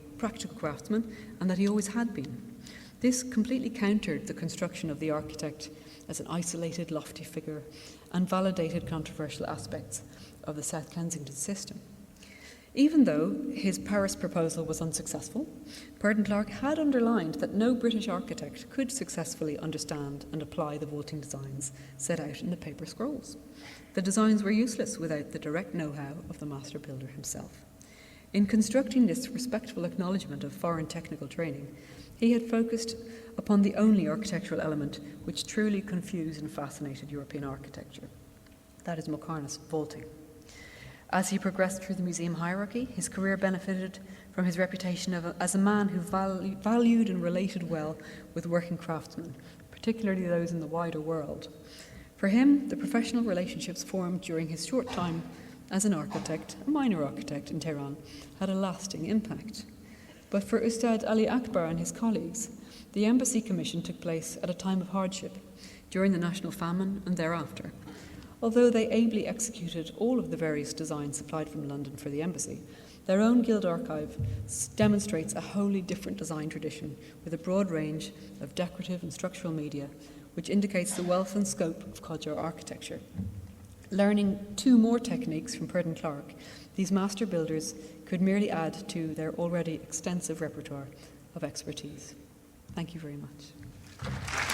craftsman, and that he always had been. This completely countered the construction of the architect as an isolated, lofty figure and validated controversial aspects of the South Kensington system. Even though his Paris proposal was unsuccessful, Purdon Clarke had underlined that no British architect could successfully understand and apply the vaulting designs set out in the paper scrolls. The designs were useless without the direct know-how of the master builder himself. In constructing this respectful acknowledgement of foreign technical training, he had focused upon the only architectural element which truly confused and fascinated European architecture. That is Muqarnas vaulting. As he progressed through the museum hierarchy, his career benefited from his reputation as a man who valued and related well with working craftsmen, particularly those in the wider world. For him, the professional relationships formed during his short time as an architect, a minor architect in Tehran, had a lasting impact. But for Ustad Ali Akbar and his colleagues, the embassy commission took place at a time of hardship, during the national famine and thereafter. Although they ably executed all of the various designs supplied from London for the embassy, their own guild archive demonstrates a wholly different design tradition with a broad range of decorative and structural media, which indicates the wealth and scope of Qajar architecture. Learning 2 more techniques from Purdon Clarke, these master builders could merely add to their already extensive repertoire of expertise. Thank you very much.